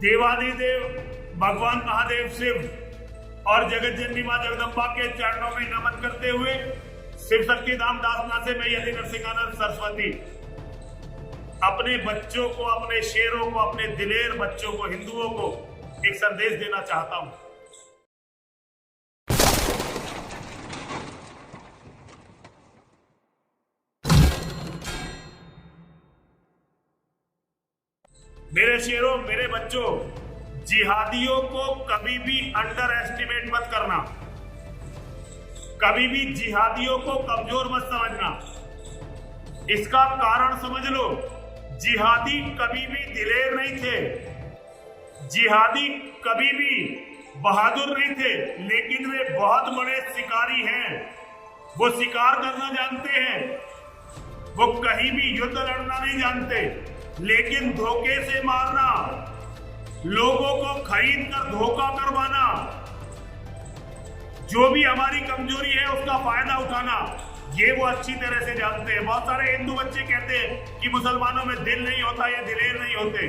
देवादिदेव भगवान महादेव शिव और जगत जननी मां जगदम्बा के चरणों में नमन करते हुए शिव शक्ति धाम दासना से मैं यदि नरसिंहानंद सरस्वती अपने बच्चों को, अपने शेरों को, अपने दिलेर बच्चों को, हिंदुओं को एक संदेश देना चाहता हूं। मेरे शेरों, मेरे बच्चों, जिहादियों को कभी भी अंडर एस्टिमेट मत करना, कभी भी जिहादियों को कमजोर मत समझना। इसका कारण समझ लो, जिहादी कभी भी दिलेर नहीं थे, जिहादी कभी भी बहादुर नहीं थे, लेकिन वे बहुत बड़े शिकारी हैं। वो शिकार करना जानते हैं, वो कहीं भी युद्ध लड़ना नहीं जानते, लेकिन धोखे से मारना, लोगों को खरीद कर धोखा करवाना, जो भी हमारी कमजोरी है उसका फायदा उठाना, ये वो अच्छी तरह से जानते हैं। बहुत सारे हिंदू बच्चे कहते हैं कि मुसलमानों में दिल नहीं होता या दिलेर नहीं होते।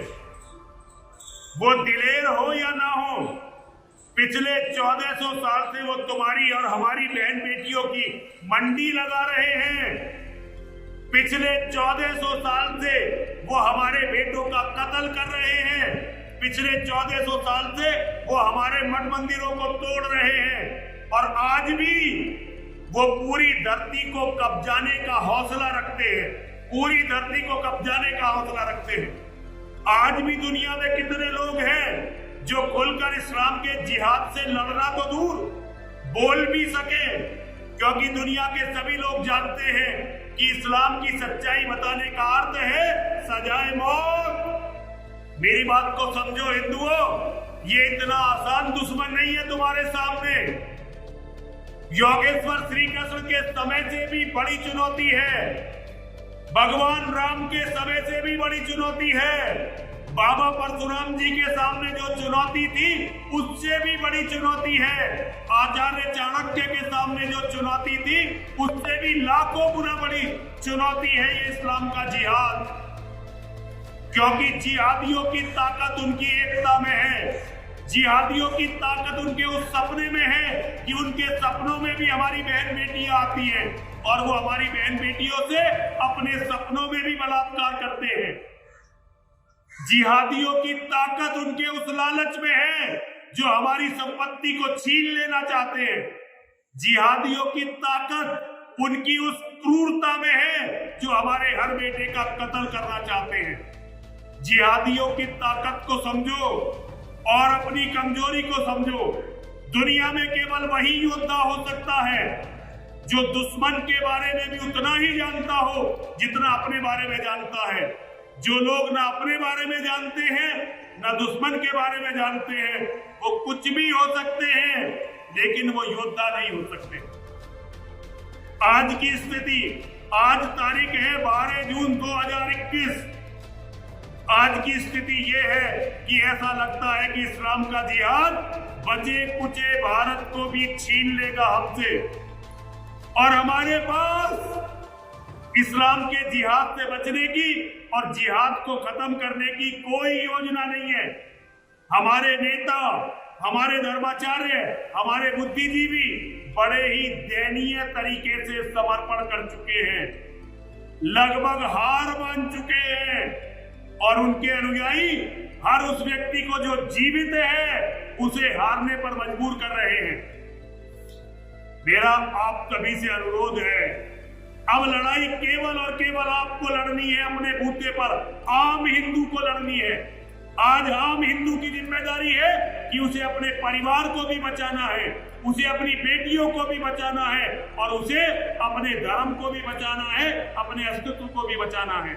वो दिलेर हो या ना हो, पिछले 1400 साल से वो तुम्हारी और हमारी बहन बेटियों की मंडी लगा रहे हैं। पिछले 1400 साल से वो हमारे बेटों का कत्ल कर रहे हैं। पिछले 1400 साल से वो हमारे मठ मंदिरों को तोड़ रहे हैं, और आज भी वो पूरी धरती को कब्जाने का हौसला रखते हैं, पूरी धरती को कब्जाने का हौसला रखते हैं। आज भी दुनिया में कितने लोग हैं जो खुलकर इस्लाम के जिहाद से लड़ना तो दूर, बोल भी सके, क्योंकि दुनिया के सभी लोग जानते हैं कि इस्लाम की सच्चाई बताने का अर्थ है सजाए मौत। मेरी बात को समझो हिंदुओं, ये इतना आसान दुश्मन नहीं है तुम्हारे सामने। योगेश्वर श्री कृष्ण के समय से भी बड़ी चुनौती है, भगवान राम के समय से भी बड़ी चुनौती है, बाबा परशुराम जी के सामने जो चुनौती थी उससे भी बड़ी चुनौती है, आचार्य चाणक्य के सामने जो चुनौती थी उससे भी लाखों गुना बड़ी चुनौती है ये इस्लाम का जिहाद। क्योंकि जिहादियों की ताकत उनकी एकता में है, जिहादियों की ताकत उनके उस सपने में है कि उनके सपनों में भी हमारी बहन बेटियां आती हैं, और वो हमारी बहन बेटियों से अपने सपनों में भी बलात्कार करते हैं। जिहादियों की ताकत उनके उस लालच में है जो हमारी संपत्ति को छीन लेना चाहते हैं। जिहादियों की ताकत उनकी उस क्रूरता में है जो हमारे हर बेटे का कत्ल करना चाहते हैं। जिहादियों की ताकत को समझो और अपनी कमजोरी को समझो। दुनिया में केवल वही योद्धा हो सकता है जो दुश्मन के बारे में भी उतना ही जानता हो जितना अपने बारे में जानता है। जो लोग ना अपने बारे में जानते हैं ना दुश्मन के बारे में जानते हैं, वो कुछ भी हो सकते हैं, लेकिन वो योद्धा नहीं हो सकते। आज की स्थिति, आज तारीख है 12 जून 2021। आज की स्थिति ये है कि ऐसा लगता है कि इस्लाम का जिहाद बचे कुचे भारत को भी छीन लेगा हमसे, और हमारे पास इस्लाम के जिहाद से बचने की और जिहाद को खत्म करने की कोई योजना नहीं है। हमारे नेता, हमारे धर्माचार्य, हमारे बुद्धिजीवी बड़े ही दयनीय तरीके से समर्पण कर चुके हैं, लगभग हार मान चुके हैं, और उनके अनुयायी हर उस व्यक्ति को जो जीवित है उसे हारने पर मजबूर कर रहे हैं। मेरा आप सभी से अनुरोध है, अब लड़ाई केवल और केवल आपको लड़नी है, अपने बूते पर आम हिंदू को लड़नी है। आज आम हिंदू की जिम्मेदारी है कि उसे अपने परिवार को भी बचाना है, उसे अपनी बेटियों को भी बचाना है, और उसे अपने धर्म को भी बचाना है, अपने अस्तित्व को भी बचाना है।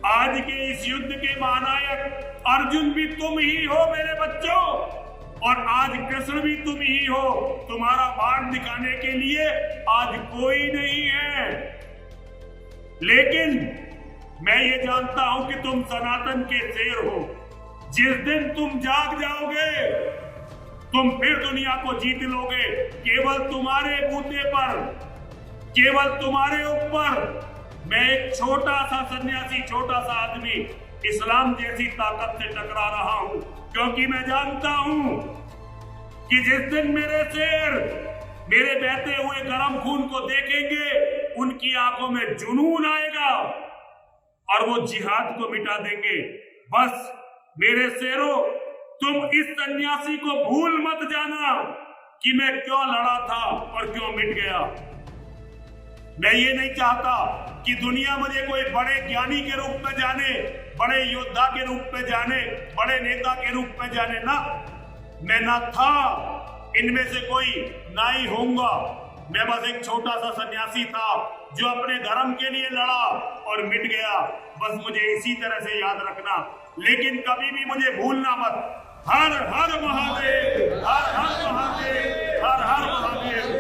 आज के इस युद्ध के महानायक अर्जुन भी तुम ही हो मेरे बच्चों, और आज कृष्ण भी तुम ही हो। तुम्हारा बाण दिखाने के लिए आज कोई नहीं है, लेकिन मैं ये जानता हूं कि तुम सनातन के शेर हो। जिस दिन तुम जाग जाओगे तुम फिर दुनिया को जीत लोगे। केवल तुम्हारे बूते पर, केवल तुम्हारे ऊपर मैं एक छोटा सा सन्यासी, छोटा सा आदमी इस्लाम जैसी ताकत से टकरा रहा हूं। क्योंकि मैं जानता हूं कि जिस दिन मेरे शेर मेरे बहते हुए गरम खून को देखेंगे, उनकी आंखों में जुनून आएगा और वो जिहाद को मिटा देंगे। बस मेरे शेरों, तुम इस सन्यासी को भूल मत जाना कि मैं क्यों लड़ा था और क्यों मिट गया। मैं ये नहीं चाहता कि दुनिया मुझे कोई बड़े ज्ञानी के रूप में जाने, बड़े योद्धा के रूप में जाने, बड़े नेता के रूप में जाने। ना, मैं ना था इनमें से कोई, ना ही होऊंगा। मैं बस एक छोटा सा सन्यासी था जो अपने धर्म के लिए लड़ा और मिट गया। बस मुझे इसी तरह से याद रखना, लेकिन कभी भी मुझे भूलना मत। हर हर महादेव, हर हर महादेव, हर हर महादेव।